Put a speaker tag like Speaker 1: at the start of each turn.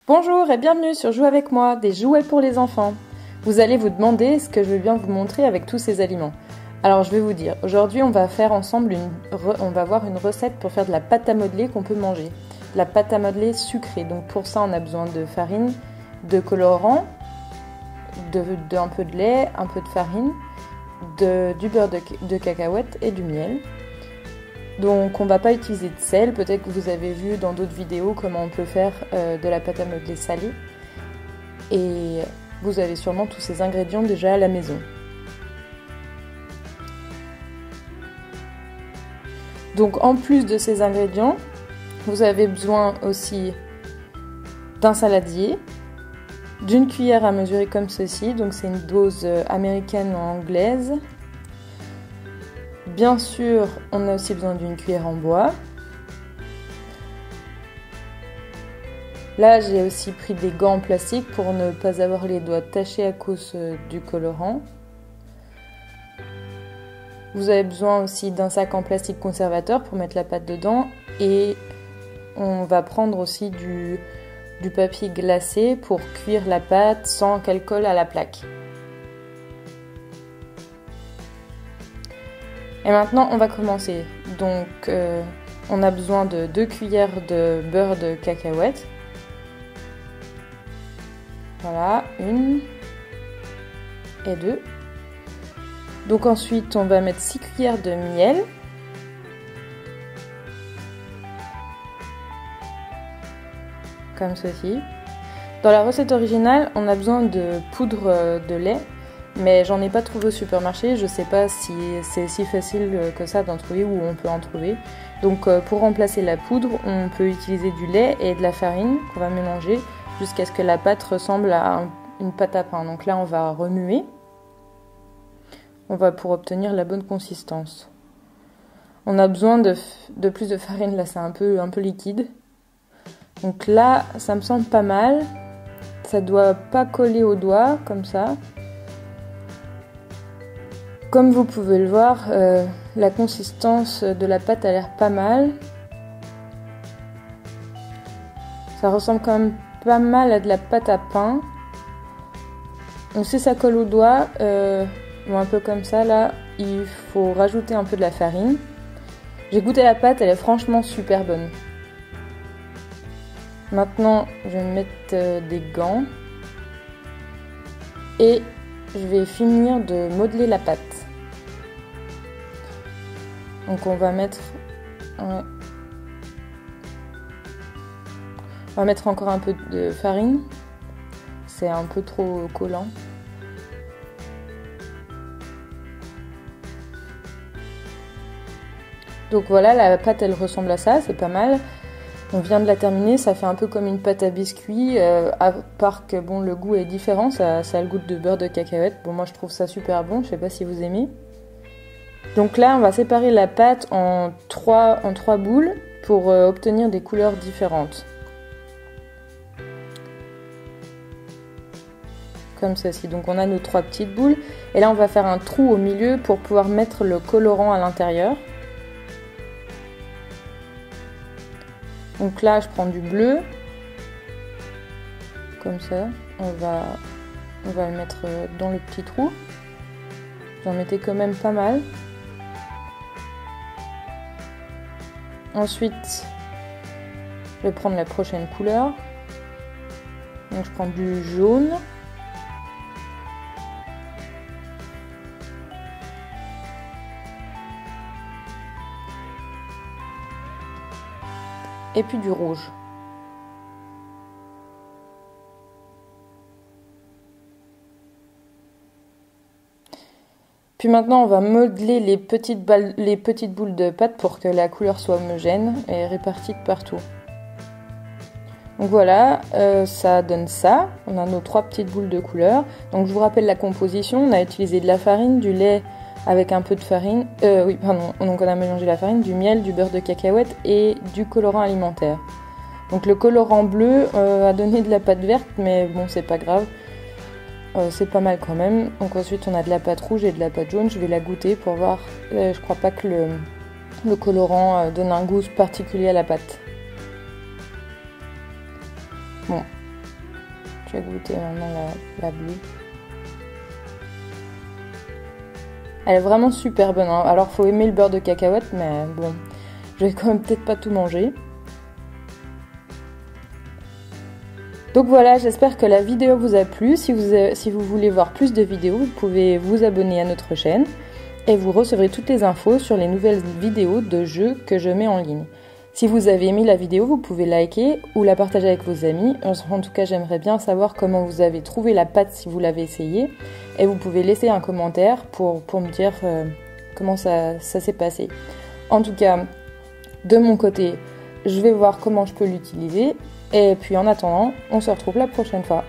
Speaker 1: Bonjour et bienvenue sur Jouer avec moi, des jouets pour les enfants. Vous allez vous demander ce que je vais bien vous montrer avec tous ces aliments. Alors je vais vous dire, aujourd'hui on va faire ensemble on va voir une recette pour faire de la pâte à modeler qu'on peut manger. De la pâte à modeler sucrée, donc pour ça on a besoin de farine, de colorant, un peu de lait, un peu de farine, du beurre de cacahuète et du miel. Donc on va pas utiliser de sel, peut-être que vous avez vu dans d'autres vidéos comment on peut faire de la pâte à modeler salée. Et vous avez sûrement tous ces ingrédients déjà à la maison. Donc en plus de ces ingrédients, vous avez besoin aussi d'un saladier, d'une cuillère à mesurer comme ceci, donc c'est une dose américaine ou anglaise. Bien sûr, on a aussi besoin d'une cuillère en bois. Là, j'ai aussi pris des gants en plastique pour ne pas avoir les doigts tachés à cause du colorant. Vous avez besoin aussi d'un sac en plastique conservateur pour mettre la pâte dedans. Et on va prendre aussi du papier glacé pour cuire la pâte sans qu'elle colle à la plaque. Et maintenant, on va commencer. Donc, on a besoin de 2 cuillères de beurre de cacahuète. Voilà, 1 et 2. Donc ensuite, on va mettre 6 cuillères de miel. Comme ceci. Dans la recette originale, on a besoin de poudre de lait. Mais j'en ai pas trouvé au supermarché, je sais pas si c'est si facile que ça d'en trouver ou on peut en trouver. Donc pour remplacer la poudre, on peut utiliser du lait et de la farine qu'on va mélanger jusqu'à ce que la pâte ressemble à une pâte à pain. Donc là on va remuer, pour obtenir la bonne consistance. On a besoin de plus de farine, là c'est un peu liquide. Donc là ça me semble pas mal, ça doit pas coller aux doigts comme ça. Comme vous pouvez le voir, la consistance de la pâte a l'air pas mal. Ça ressemble quand même pas mal à de la pâte à pain. Donc si ça colle aux doigts, un peu comme ça là, il faut rajouter un peu de la farine. J'ai goûté la pâte, elle est franchement super bonne. Maintenant, je vais mettre des gants. Et je vais finir de modeler la pâte. Donc on va mettre encore un peu de farine. C'est un peu trop collant. Donc voilà, la pâte elle ressemble à ça, c'est pas mal. On vient de la terminer, ça fait un peu comme une pâte à biscuits, à part que bon, le goût est différent, ça a le goût de beurre de cacahuète. Bon, moi je trouve ça super bon, je sais pas si vous aimez. Donc là, on va séparer la pâte en trois boules pour obtenir des couleurs différentes. Comme ceci. Donc on a nos 3 petites boules. Et là, on va faire un trou au milieu pour pouvoir mettre le colorant à l'intérieur. Donc là, je prends du bleu. Comme ça. On va le mettre dans le petit trou. J'en mettais quand même pas mal. Ensuite, je vais prendre la prochaine couleur. Donc je prends du jaune. Et puis du rouge. Puis maintenant, on va modeler les petites boules de pâte pour que la couleur soit homogène et répartie partout. Donc voilà, ça donne ça. On a nos 3 petites boules de couleur. Donc je vous rappelle la composition. On a utilisé de la farine, du lait avec un peu de farine. Donc on a mélangé la farine, du miel, du beurre de cacahuète et du colorant alimentaire. Donc le colorant bleu a donné de la pâte verte, mais bon, c'est pas grave. C'est pas mal quand même. Donc ensuite on a de la pâte rouge et de la pâte jaune. Je vais la goûter pour voir. Je crois pas que le colorant donne un goût particulier à la pâte. Bon, Je vais goûter maintenant la bleue. Elle est vraiment super bonne, hein. Alors faut aimer le beurre de cacahuète, mais bon, je vais quand même peut-être pas tout manger. Donc voilà, j'espère que la vidéo vous a plu. Si vous voulez voir plus de vidéos, vous pouvez vous abonner à notre chaîne et vous recevrez toutes les infos sur les nouvelles vidéos de jeux que je mets en ligne. Si vous avez aimé la vidéo, vous pouvez liker ou la partager avec vos amis. En tout cas, j'aimerais bien savoir comment vous avez trouvé la pâte si vous l'avez essayé. Et vous pouvez laisser un commentaire pour me dire comment ça s'est passé. En tout cas, de mon côté, je vais voir comment je peux l'utiliser. Et puis en attendant, on se retrouve la prochaine fois.